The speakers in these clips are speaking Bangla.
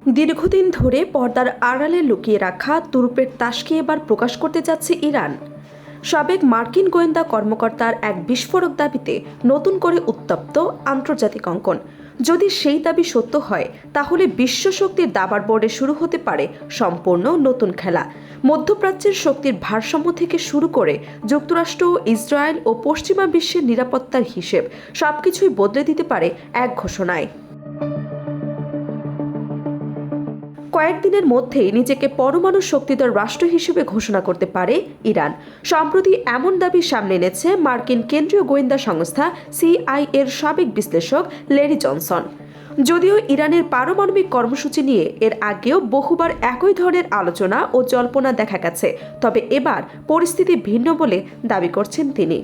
দীর্ঘদিন ধরে পর্দার আড়ালে লুকিয়ে রাখা তুরুপের তাসকে এবার প্রকাশ করতে যাচ্ছে ইরান। সাবেক মার্কিন গোয়েন্দা কর্মকর্তার এক বিস্ফোরক দাবিতে নতুন করে উত্তপ্ত আন্তর্জাতিক অঙ্কন। যদি সেই দাবি সত্য হয়, তাহলে বিশ্ব শক্তির দাবার বোর্ডে শুরু হতে পারে সম্পূর্ণ নতুন খেলা। মধ্যপ্রাচ্যের শক্তির ভারসাম্য থেকে শুরু করে যুক্তরাষ্ট্র, ইসরায়েল ও পশ্চিমা বিশ্বের নিরাপত্তার হিসেব সবকিছুই বদলে দিতে পারে এক ঘোষণায়। কয়েকদিনের মধ্যেই নিজেকে পরমাণু শক্তিধর রাষ্ট্র হিসেবে ঘোষণা করতে পারে ইরান। সম্প্রতি এমন দাবি সামনে এনেছে মার্কিন কেন্দ্রীয় গোয়েন্দা সংস্থা সিআইএর সাবেক বিশ্লেষক লেরি জনসন। যদিও ইরানের পারমাণবিক কর্মসূচি নিয়ে এর আগেও বহুবার একই ধরনের আলোচনা ও জল্পনা দেখা গেছে, তবে এবার পরিস্থিতি ভিন্ন বলে দাবি করছেন তিনি।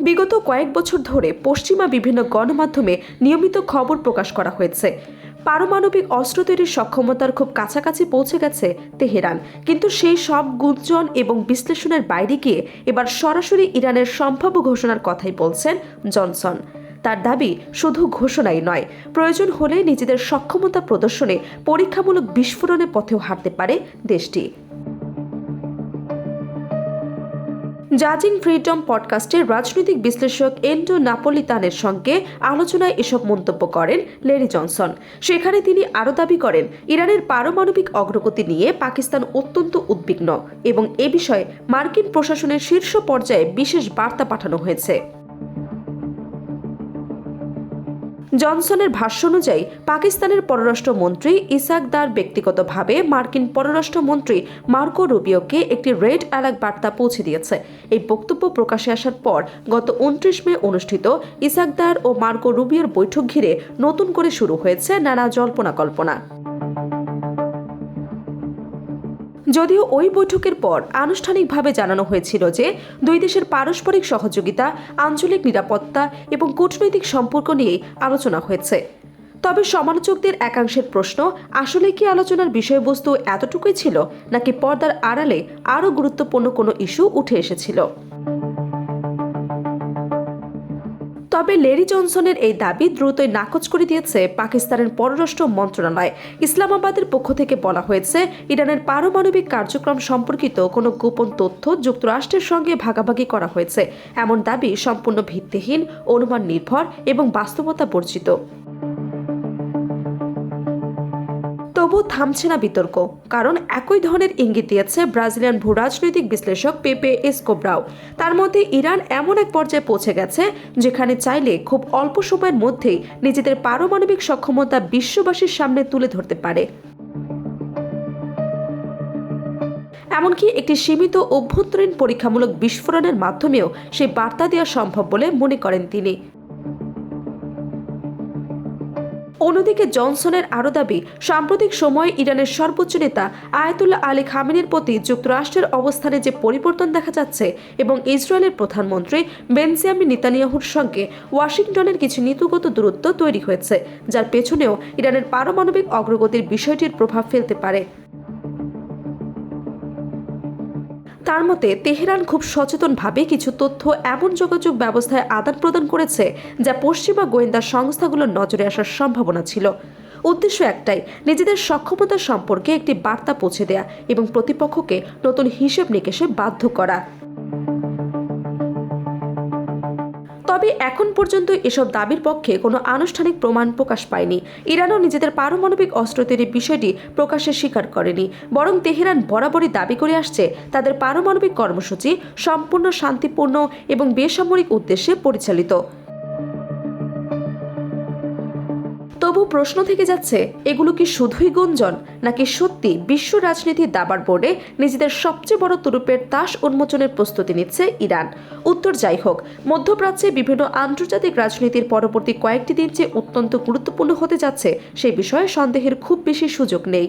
বিগত কয়েক বছর ধরে পশ্চিমা বিভিন্ন গণমাধ্যমে নিয়মিত খবর প্রকাশ করা হয়েছে পারমাণবিক অস্ত্র তৈরির সক্ষমতার খুব কাছাকাছি পৌঁছে গেছে তেহরান। কিন্তু সেই সব গুঞ্জন এবং বিশ্লেষণের বাইরে গিয়ে এবার সরাসরি ইরানের সম্ভাব্য ঘোষণার কথাই বলছেন জনসন। তার দাবি শুধু ঘোষণাই নয়, প্রয়োজন হলে নিজেদের সক্ষমতা প্রদর্শনে পরীক্ষামূলক বিস্ফোরণের পথেও হাঁটতে পারে দেশটি। জাজিং ফ্রিডম পডকাস্টের রাজনৈতিক বিশ্লেষক এন্ডো নাপোলিতানের সঙ্গে আলোচনায় এসব মন্তব্য করেন লেরি জনসন। সেখানে তিনি আরও দাবি করেন, ইরানের পারমাণবিক অগ্রগতি নিয়ে পাকিস্তান অত্যন্ত উদ্বিগ্ন এবং এ বিষয়ে মার্কিন প্রশাসনের শীর্ষ পর্যায়ে বিশেষ বার্তা পাঠানো হয়েছে। জনসনের ভাষ্য অনুযায়ী পাকিস্তানের পররাষ্ট্রমন্ত্রী ইসাক দার ব্যক্তিগতভাবে মার্কিন পররাষ্ট্রমন্ত্রী মার্কো রুবিওকে একটি রেড অ্যালার্ট বার্তা পৌঁছে দিয়েছে। এই বক্তব্য প্রকাশে আসার পর গত 29 মে অনুষ্ঠিত ইসাক দার ও মার্কো রুবিওর বৈঠক ঘিরে নতুন করে শুরু হয়েছে নানা জল্পনা কল্পনা। যদিও ওই বৈঠকের পর আনুষ্ঠানিকভাবে জানানো হয়েছিল যে দুই দেশের পারস্পরিক সহযোগিতা, আঞ্চলিক নিরাপত্তা এবং কূটনৈতিক সম্পর্ক নিয়ে আলোচনা হয়েছে। তবে সমালোচকদের একাংশের প্রশ্ন, আসলে কি আলোচনার বিষয়বস্তু এতটুকুই ছিল, নাকি পর্দার আড়ালে আরও গুরুত্বপূর্ণ কোনো ইস্যু উঠে এসেছিল? তবে লেরি জনসনের এই দাবি দ্রুতই নাকচ করে দিয়েছে পাকিস্তানের পররাষ্ট্র মন্ত্রণালয়। ইসলামাবাদের পক্ষ থেকে বলা হয়েছে, ইরানের পারমাণবিক কার্যক্রম সম্পর্কিত কোনো গোপন তথ্য যুক্তরাষ্ট্রের সঙ্গে ভাগাভাগি করা হয়েছে। এমন দাবি সম্পূর্ণ ভিত্তিহীন, অনুমান নির্ভর এবং বাস্তবতা বর্জিত। তবু থামছে না বিতর্ক, কারণ একই ধরনের ইঙ্গিত দিয়েছে ব্রাজিলিয়ান ভূ রাজনৈতিক বিশ্লেষক পেপে এসকোব্রাও। তার মধ্যে ইরান এমন এক পর্যায়ে পৌঁছে গেছে যেখানে চাইলে খুব অল্প সময়ের মধ্যেই নিজেদের পারমাণবিক সক্ষমতা বিশ্ববাসীর সামনে তুলে ধরতে পারে। এমনকি একটি সীমিত অভ্যন্তরীণ পরীক্ষামূলক বিস্ফোরণের মাধ্যমেও সেই বার্তা দেওয়া সম্ভব বলে মনে করেন তিনি। অন্যদিকে জনসনের আরও দাবি, সাম্প্রতিক সময়ে ইরানের সর্বোচ্চ নেতা আয়াতুল্লাহ আলী খামেনির প্রতি যুক্তরাষ্ট্রের অবস্থানে যে পরিবর্তন দেখা যাচ্ছে এবং ইসরায়েলের প্রধানমন্ত্রী বেঞ্জামিন নেতানিয়াহুর সঙ্গে ওয়াশিংটনের কিছু নীতিগত দূরত্ব তৈরি হয়েছে, যার পেছনেও ইরানের পারমাণবিক অগ্রগতির বিষয়টির প্রভাব ফেলতে পারে। তার মতে তেহরান খুব সচেতনভাবে কিছু তথ্য এমন যোগাযোগ ব্যবস্থায় আদান প্রদান করেছে যা পশ্চিমা গোয়েন্দা সংস্থাগুলোর নজরে আসার সম্ভাবনা ছিল। উদ্দেশ্য একটাই, নিজেদের সক্ষমতা সম্পর্কে একটি বার্তা পৌঁছে দেয়া এবং প্রতিপক্ষকে নতুন হিসেব নিকেশে বাধ্য করা। তবে এখন পর্যন্ত এসব দাবির পক্ষে কোনো আনুষ্ঠানিক প্রমাণ প্রকাশ পায়নি। ইরানও নিজেদের পারমাণবিক অস্ত্র তৈরির বিষয়টি প্রকাশ্যে স্বীকার করেনি, বরং তেহরান বরাবরই দাবি করে আসছে তাদের পারমাণবিক কর্মসূচি সম্পূর্ণ শান্তিপূর্ণ এবং বেসামরিক উদ্দেশ্যে পরিচালিত। তবু প্রশ্ন থেকে যাচ্ছে, এগুলো কি শুধুই গুঞ্জন, নাকি সত্যি বিশ্ব রাজনীতির দাবার বোর্ডে নিজেদের সবচেয়ে বড় তুরুপের তাস উন্মোচনের প্রস্তুতি নিচ্ছে ইরান? উত্তর যাই হোক, মধ্যপ্রাচ্যে বিভিন্ন আন্তর্জাতিক রাজনীতির পরবর্তী কয়েকটি দিন যে অত্যন্ত গুরুত্বপূর্ণ হতে যাচ্ছে, সেই বিষয়ে সন্দেহের খুব বেশি সুযোগ নেই।